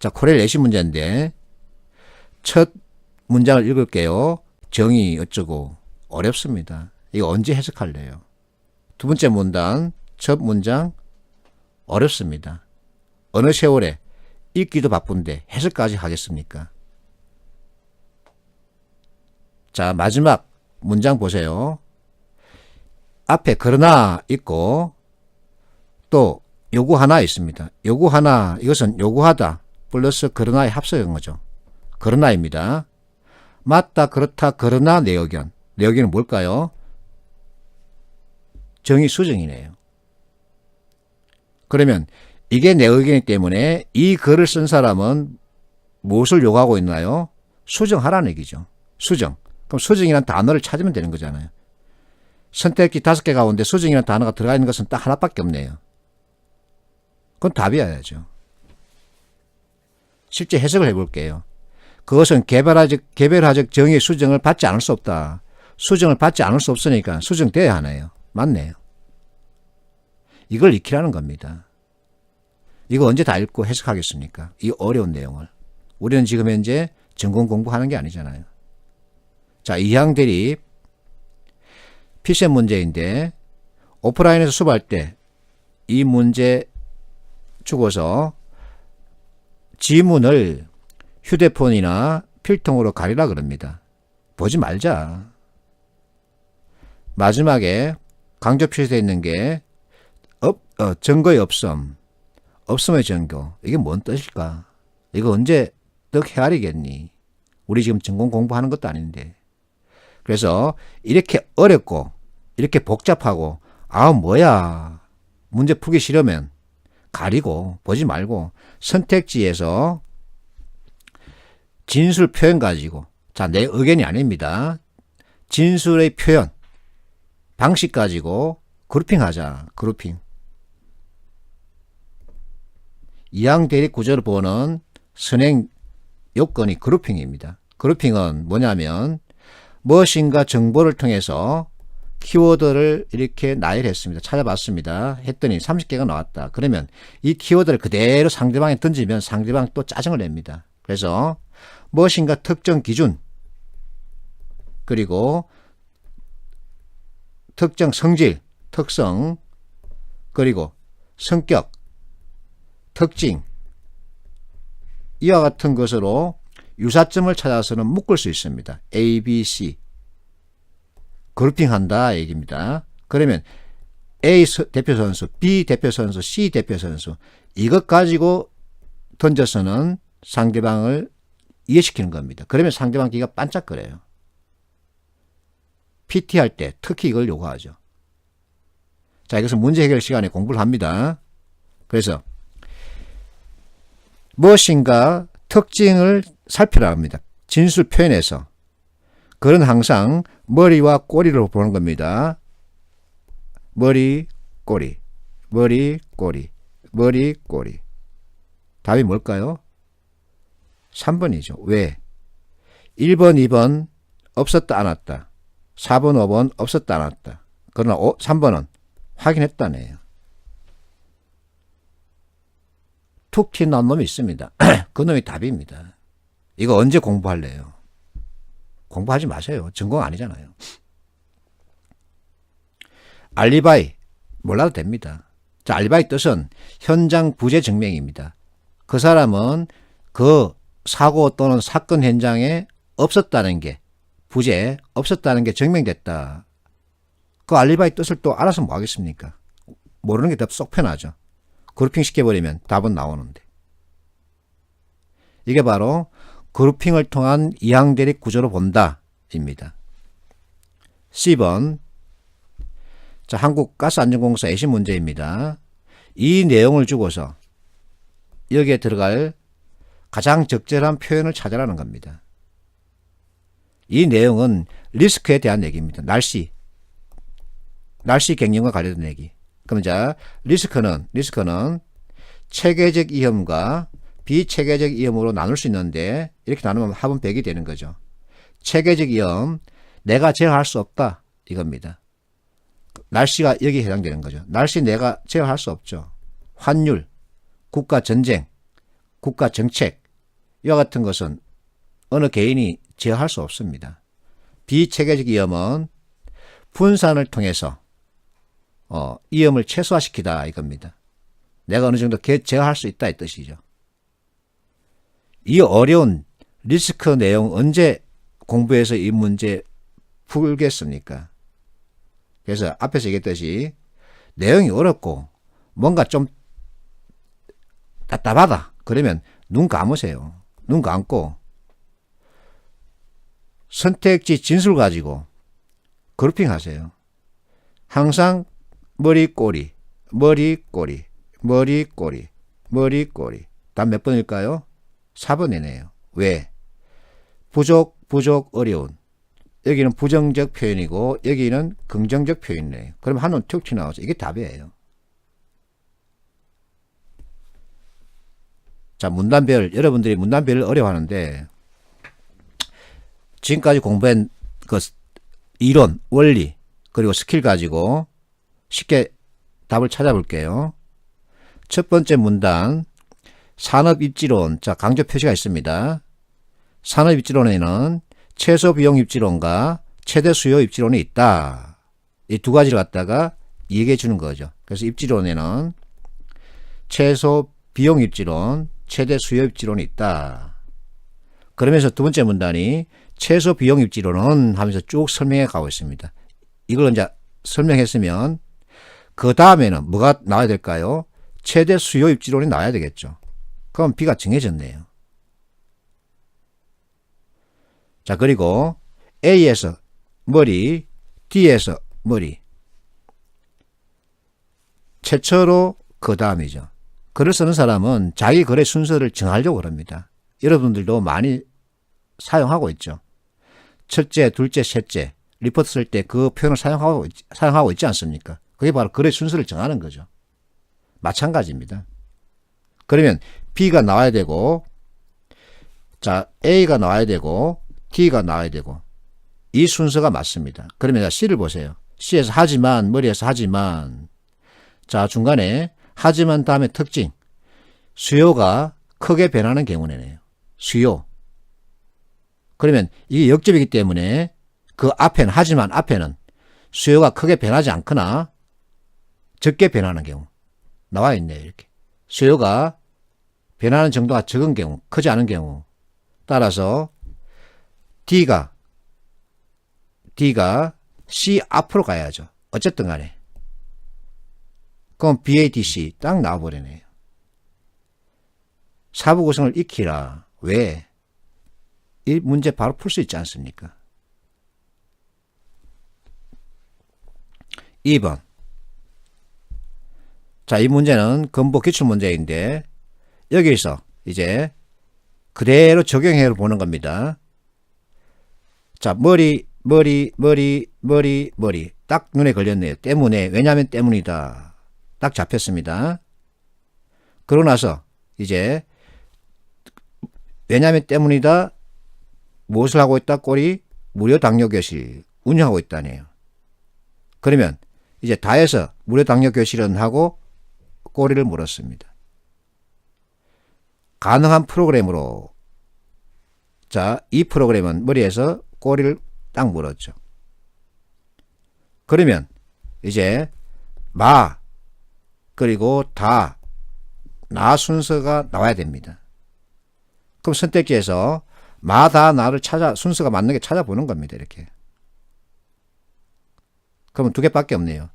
자, 코렐 예시 문제인데 첫 문장을 읽을게요. 정의 어쩌고 어렵습니다. 이거 언제 해석할래요? 두 번째 문단 첫 문장 어렵습니다. 어느 세월에 읽기도 바쁜데 해석까지 하겠습니까? 자, 마지막 문장 보세요. 앞에 그러나 있고 또 요구 하나 있습니다. 요구 하나, 이것은 요구하다 플러스 그러나의 합성인 거죠. 그러나입니다. 맞다, 그렇다, 그러나 내 의견. 내 의견은 뭘까요? 정의 수정이네요. 그러면 이게 내 의견이기 때문에 이 글을 쓴 사람은 무엇을 요구하고 있나요? 수정하라는 얘기죠. 수정. 그럼 수정이라는 단어를 찾으면 되는 거잖아요. 선택지 5개 가운데 수정이라는 단어가 들어가 있는 것은 딱 하나밖에 없네요. 그건 답이어야죠. 실제 해석을 해볼게요. 그것은 개별화적 정의 수정을 받지 않을 수 없다. 수정을 받지 않을 수 없으니까 수정돼야 하네요. 맞네요. 이걸 익히라는 겁니다. 이거 언제 다 읽고 해석하겠습니까? 이 어려운 내용을. 우리는 지금 현재 전공 공부하는 게 아니잖아요. 자, 이항 대립 피셈 문제인데 오프라인에서 수업할 때 이 문제 주고서 지문을 휴대폰이나 필통으로 가리라 그럽니다. 보지 말자. 마지막에 강조 표시되어 있는 게 증거의 없음, 없음의 증거. 이게 뭔 뜻일까? 이거 언제 떡 헤아리겠니? 우리 지금 전공 공부하는 것도 아닌데. 그래서 이렇게 어렵고 이렇게 복잡하고 뭐야 문제 풀기 싫으면 가리고 보지 말고 선택지에서 진술 표현 가지고 자, 내 의견이 아닙니다. 진술의 표현 방식 가지고 그룹핑하자. 그룹핑. 이항 대립 구조를 보는 선행 요건이 그룹핑입니다. 그룹핑은 뭐냐면 무엇인가 정보를 통해서 키워드를 이렇게 나열했습니다. 찾아봤습니다. 했더니 30개가 나왔다. 그러면 이 키워드를 그대로 상대방에 던지면 상대방 또 짜증을 냅니다. 그래서 무엇인가 특정 기준 그리고 특정 성질, 특성 그리고 성격, 특징 이와 같은 것으로 유사점을 찾아서는 묶을 수 있습니다. A, B, C 그룹핑한다 얘기입니다. 그러면 A 대표 선수, B 대표 선수, C 대표 선수 이것 가지고 던져서는 상대방을 이해시키는 겁니다. 그러면 상대방 귀가 반짝거려요. PT 할 때 특히 이걸 요구하죠. 자, 이것은 문제 해결 시간에 공부를 합니다. 그래서 무엇인가 특징을 살피라 합니다. 진술 표현에서. 그건 항상 머리와 꼬리로 보는 겁니다. 머리, 꼬리, 머리, 꼬리, 머리, 꼬리. 답이 뭘까요? 3번이죠. 왜? 1번, 2번 없었다, 안 왔다. 4번, 5번 없었다, 안 왔다. 그러나 3번은 확인했다네요. 툭 튀어나온 놈이 있습니다. 그 놈이 답입니다. 이거 언제 공부할래요? 공부하지 마세요. 전공 아니잖아요. 알리바이 몰라도 됩니다. 자, 알리바이 뜻은 현장 부재 증명입니다. 그 사람은 그 사고 또는 사건 현장에 없었다는 게 부재 없었다는 게 증명됐다. 그 알리바이 뜻을 또 알아서 뭐 하겠습니까? 모르는 게 더 쏙 편하죠. 그룹핑 시켜버리면 답은 나오는데. 이게 바로 그룹핑을 통한 이항 대립 구조로 본다 입니다. C번 자, 한국가스안전공사 예시 문제입니다. 이 내용을 주고서 여기에 들어갈 가장 적절한 표현을 찾아라는 겁니다. 이 내용은 리스크에 대한 얘기입니다. 날씨 경영과 관련된 얘기. 그럼 자, 리스크는 체계적 위험과 비체계적 위험으로 나눌 수 있는데 이렇게 나누면 합은 100이 되는 거죠. 체계적 위험, 내가 제어할 수 없다 이겁니다. 날씨가 여기에 해당되는 거죠. 날씨 내가 제어할 수 없죠. 환율, 국가 전쟁, 국가 정책, 이와 같은 것은 어느 개인이 제어할 수 없습니다. 비체계적 위험은 분산을 통해서 위험을 최소화시키다 이겁니다. 내가 어느 정도 제어할 수 있다 이 뜻이죠. 이 어려운 리스크 내용 언제 공부해서 이 문제 풀겠습니까? 그래서 앞에서 얘기했듯이 내용이 어렵고 뭔가 좀 답답하다. 그러면 눈 감으세요. 눈 감고 선택지 진술 가지고 그룹핑 하세요. 항상 머리 꼬리, 머리 꼬리, 머리 꼬리, 머리 꼬리. 단 몇 번일까요? 4번이네요. 왜? 부족, 어려운. 여기는 부정적 표현이고 여기는 긍정적 표현이네요. 그럼 한눈 툭 튀어나오죠. 이게 답이에요. 자, 문단별. 여러분들이 문단별을 어려워하는데 지금까지 공부한 그 이론, 원리, 그리고 스킬 가지고 쉽게 답을 찾아볼게요. 첫 번째 문단, 산업입지론. 자, 강조 표시가 있습니다. 산업입지론에는 최소 비용 입지론과 최대 수요 입지론이 있다. 이 두 가지를 갖다가 얘기해 주는 거죠. 그래서 입지론에는 최소 비용 입지론, 최대 수요 입지론이 있다. 그러면서 두 번째 문단이 최소 비용 입지론은 하면서 쭉 설명해 가고 있습니다. 이걸 이제 설명했으면 그 다음에는 뭐가 나와야 될까요? 최대 수요 입지론이 나와야 되겠죠. 그럼 B가 정해졌네요. 자, 그리고 A에서 머리, D에서 머리. 최초로 그 다음이죠. 글을 쓰는 사람은 자기 글의 순서를 정하려고 합니다. 여러분들도 많이 사용하고 있죠. 첫째, 둘째, 셋째. 리포트 쓸 때 그 표현을 사용하고 있지 않습니까? 그게 바로 글의 순서를 정하는 거죠. 마찬가지입니다. 그러면 B가 나와야 되고, 자, A가 나와야 되고, D가 나와야 되고, 이 순서가 맞습니다. 그러면 C를 보세요. C에서 하지만, 머리에서 하지만, 자, 중간에 하지만 다음에 특징, 수요가 크게 변하는 경우네요. 수요. 그러면 이게 역접이기 때문에 그 앞에는, 하지만 앞에는 수요가 크게 변하지 않거나 적게 변하는 경우 나와 있네요. 이렇게. 수요가 변하는 정도가 적은 경우, 크지 않은 경우. 따라서 D가 C 앞으로 가야죠. 어쨌든 간에. 그럼 BADC 딱 나와버리네요. 사부 구성을 익히라. 왜? 이 문제 바로 풀 수 있지 않습니까? 2번. 자, 이 문제는 근보 기출문제인데 여기서 이제 그대로 적용해 보는 겁니다. 자, 머리 딱 눈에 걸렸네요. 때문에, 왜냐하면 때문이다. 딱 잡혔습니다. 그러고 나서 이제 왜냐하면 때문이다. 무엇을 하고 있다? 꼬리 무료 당뇨 교실 운영하고 있다네요. 그러면 이제 다해서 무료 당뇨 교실은 하고 꼬리를 물었습니다. 가능한 프로그램으로, 자, 이 프로그램은 머리에서 꼬리를 딱 물었죠. 그러면 이제 마 그리고 다, 나 순서가 나와야 됩니다. 그럼 선택지에서 마, 다, 나를 순서가 맞는 게 찾아보는 겁니다. 이렇게. 그러면 두 개밖에 없네요.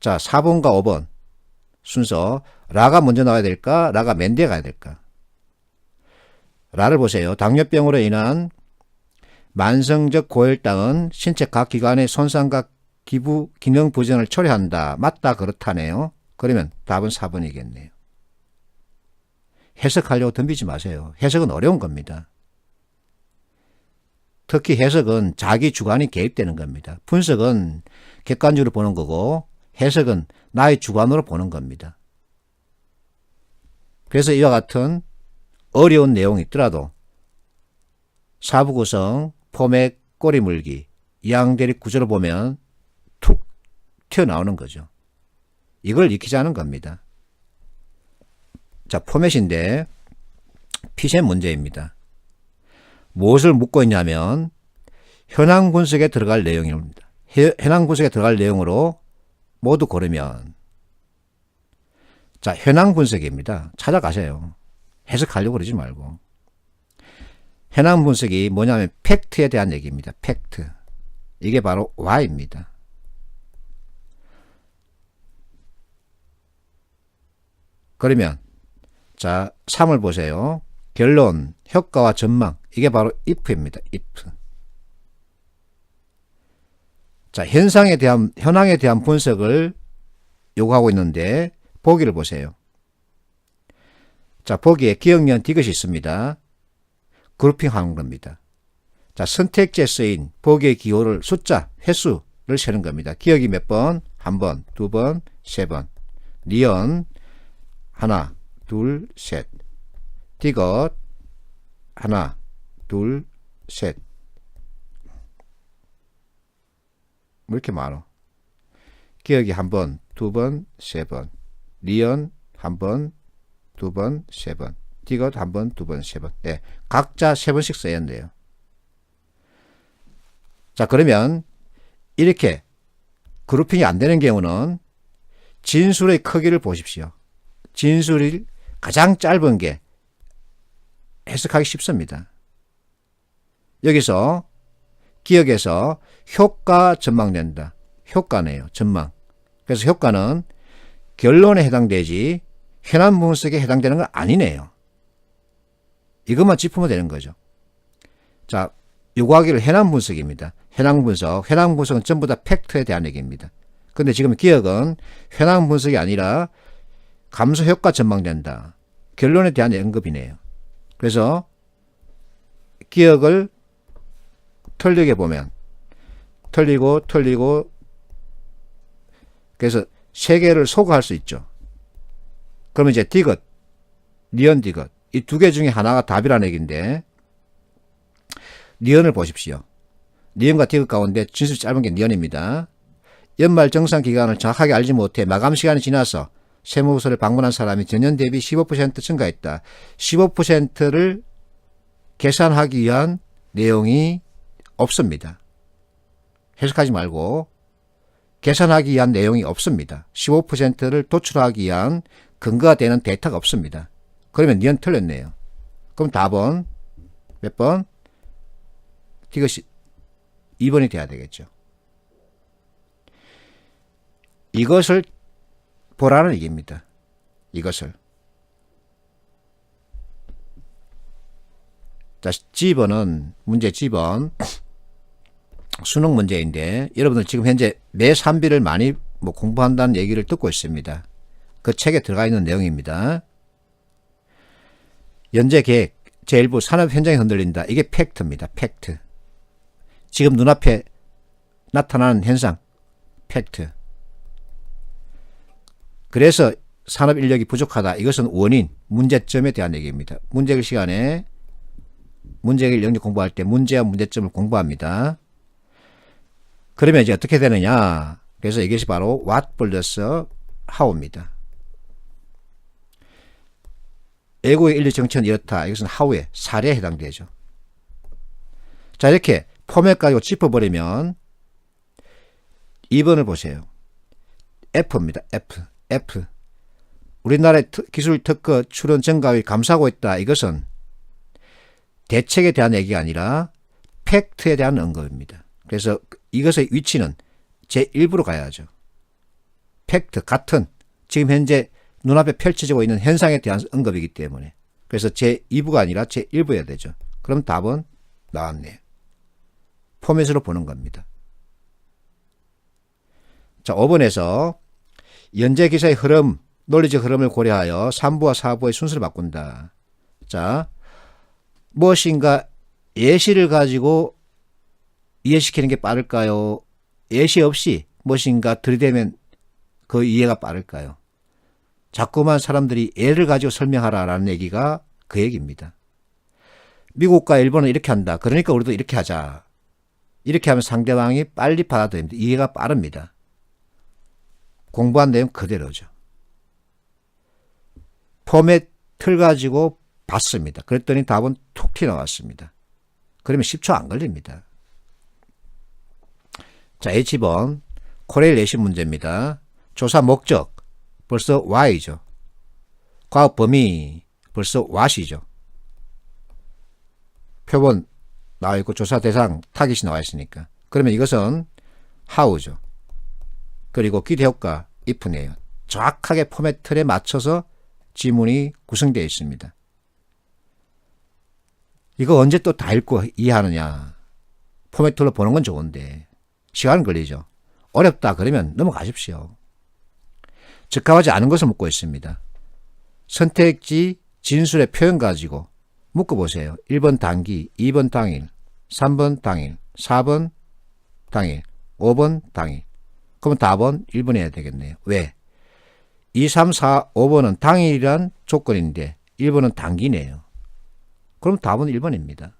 자, 4번과 5번 순서, 라가 먼저 나와야 될까? 라가 맨 뒤에 가야 될까? 라를 보세요. 당뇨병으로 인한 만성적 고혈당은 신체 각 기관의 손상과 기부 기능 부전을 초래한다. 맞다, 그렇다네요. 그러면 답은 4번이겠네요. 해석하려고 덤비지 마세요. 해석은 어려운 겁니다. 특히 해석은 자기 주관이 개입되는 겁니다. 분석은 객관적으로 보는 거고 해석은 나의 주관으로 보는 겁니다. 그래서 이와 같은 어려운 내용이 있더라도 사부 구성, 포맥, 꼬리 물기, 이항대립 구조를 보면 툭 튀어나오는 거죠. 이걸 익히자는 겁니다. 자, 포맷인데 피셈 문제입니다. 무엇을 묻고 있냐면 현황 분석에 들어갈 내용입니다. 현황 분석에 들어갈 내용으로 모두 고르면 자, 현황 분석입니다. 찾아가세요. 해석하려고 그러지 말고. 현황 분석이 뭐냐면 팩트에 대한 얘기입니다. 팩트. 이게 바로 why입니다. 그러면 자, 3을 보세요. 결론, 효과와 전망. 이게 바로 if입니다. if. 자, 현황에 대한 분석을 요구하고 있는데 보기를 보세요. 자, 보기에 기억년 디귿이 있습니다. 그룹핑하는 겁니다. 자, 선택지에 쓰인 보기의 기호를 숫자, 횟수를 세는 겁니다. 기억이 몇 번? 한 번, 두 번, 세 번. 니은 하나, 둘, 셋. 디귿 하나, 둘, 셋. 뭐 이렇게 많아? 기억이 한 번, 두 번, 세 번. 니은 한 번, 두 번, 세 번. 디귿 한 번, 두 번, 세 번. 네, 각자 세 번씩 써야 한대요. 자, 그러면 이렇게 그룹핑이 안 되는 경우는 진술의 크기를 보십시오. 진술이 가장 짧은 게 해석하기 쉽습니다. 여기서 기억에서 효과 전망된다. 효과네요. 전망. 그래서 효과는 결론에 해당되지 현황 분석에 해당되는 건 아니네요. 이것만 짚으면 되는 거죠. 자, 요구하기를 현황 분석입니다. 현황 분석은 전부 다 팩트에 대한 얘기입니다. 근데 지금 기억은 현황 분석이 아니라 감소 효과 전망된다. 결론에 대한 언급이네요. 그래서 기억을 틀리게 보면 틀리고 그래서 세 개를 소거할 수 있죠. 그러면 이제 디귿, 니은 디귿 이 두 개 중에 하나가 답이라는 얘기인데 니은을 보십시오. 니은과 디귿 가운데 진술이 짧은 게 니은입니다. 연말 정산 기간을 정확하게 알지 못해 마감 시간이 지나서 세무서를 방문한 사람이 전년 대비 15% 증가했다. 15%를 계산하기 위한 내용이 없습니다. 해석하지 말고 계산하기 위한 내용이 없습니다. 15%를 도출하기 위한 근거가 되는 데이터가 없습니다. 그러면 니은 틀렸네요. 그럼 답은 몇 번? 이것이 2번이 돼야 되겠죠. 이것을 보라는 얘기입니다. 이것을. 자, G번은 문제 G번 수능 문제인데 여러분들 지금 현재 매3비를 많이 공부한다는 얘기를 듣고 있습니다. 그 책에 들어가 있는 내용입니다. 연재 계획 제1부 산업 현장이 흔들린다. 이게 팩트입니다. 팩트. 지금 눈앞에 나타나는 현상 팩트. 그래서 산업 인력이 부족하다. 이것은 원인, 문제점에 대한 얘기입니다. 문제일 시간에 문제일 영역 공부할 때 문제와 문제점을 공부합니다. 그러면 이제 어떻게 되느냐. 그래서 이것이 바로 what 플러스 how입니다. 애고의 인력 정체는 이렇다. 이것은 how의 사례에 해당되죠. 자, 이렇게 포맷 가지고 짚어버리면 2번을 보세요. F입니다. F. 우리나라의 기술 특허 출원 증가율이 감소하고 있다. 이것은 대책에 대한 얘기가 아니라 팩트에 대한 언급입니다. 그래서 이것의 위치는 제1부로 가야죠. 팩트, 같은 지금 현재 눈앞에 펼쳐지고 있는 현상에 대한 언급이기 때문에. 그래서 제2부가 아니라 제1부여야 되죠. 그럼 답은 나왔네요. 포맷으로 보는 겁니다. 자, 5번에서 연재 기사의 흐름, 논리적 흐름을 고려하여 3부와 4부의 순서를 바꾼다. 자, 무엇인가 예시를 가지고 이해시키는 게 빠를까요? 예시 없이 무엇인가 들이대면 그 이해가 빠를까요? 자꾸만 사람들이 예를 가지고 설명하라라는 얘기가 그 얘기입니다. 미국과 일본은 이렇게 한다. 그러니까 우리도 이렇게 하자. 이렇게 하면 상대방이 빨리 받아들입니다. 이해가 빠릅니다. 공부한 내용 그대로죠. 포맷 틀 가지고 봤습니다. 그랬더니 답은 툭 튀어나왔습니다. 그러면 10초 안 걸립니다. 자, H번 코레일레이션 문제입니다. 조사 목적 벌써 why죠. 과업 범위 벌써 what이죠. 표본 나와 있고 조사 대상 타깃이 나와 있으니까. 그러면 이것은 how죠. 그리고 기대 효과 if네요. 정확하게 포맷 틀에 맞춰서 지문이 구성되어 있습니다. 이거 언제 또 다 읽고 이해하느냐. 포맷 틀로 보는 건 좋은데 시간 걸리죠. 어렵다 그러면 넘어가십시오. 적합하지 않은 것을 묻고 있습니다. 선택지 진술의 표현 가지고 묶어보세요. 1번 당기, 2번 당일, 3번 당일, 4번 당일, 5번 당일. 그러면 답은 1번 해야 되겠네요. 왜? 2, 3, 4, 5번은 당일이란 조건인데 1번은 당기네요. 그럼 답은 1번입니다.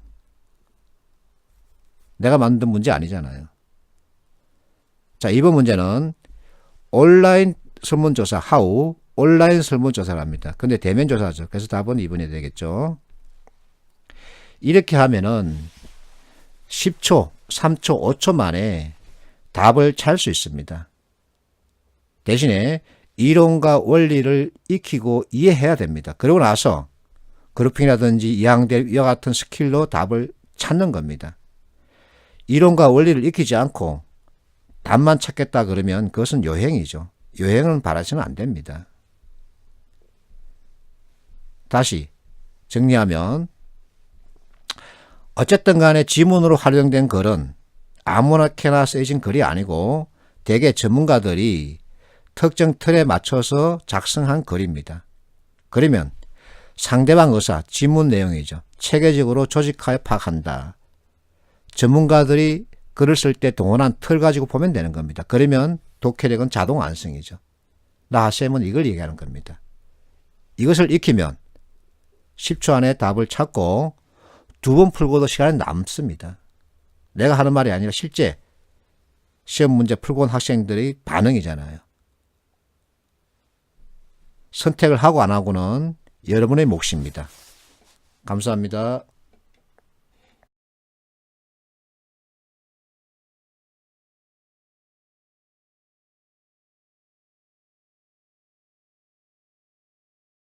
내가 만든 문제 아니잖아요. 자, 2번 문제는 온라인 설문조사 how 온라인 설문조사를 합니다. 근데 대면조사죠. 그래서 답은 2번이 되겠죠. 이렇게 하면은 10초, 3초, 5초 만에 답을 찾을 수 있습니다. 대신에 이론과 원리를 익히고 이해해야 됩니다. 그러고 나서 그룹핑이라든지 이항대 이와 같은 스킬로 답을 찾는 겁니다. 이론과 원리를 익히지 않고 답만 찾겠다 그러면 그것은 요행이죠. 요행은 바라서는 안 됩니다. 다시 정리하면 어쨌든 간에 지문으로 활용된 글은 아무렇게나 쓰여진 글이 아니고 대개 전문가들이 특정 틀에 맞춰서 작성한 글입니다. 그러면 상대방 의사, 지문 내용이죠. 체계적으로 조직하여 파악한다. 전문가들이 글을 쓸 때 동원한 틀 가지고 보면 되는 겁니다. 그러면 독해력은 자동 완성이죠. 나하셈은 이걸 얘기하는 겁니다. 이것을 익히면 10초 안에 답을 찾고 2번 풀고도 시간이 남습니다. 내가 하는 말이 아니라 실제 시험 문제 풀고 온 학생들의 반응이잖아요. 선택을 하고 안 하고는 여러분의 몫입니다. 감사합니다.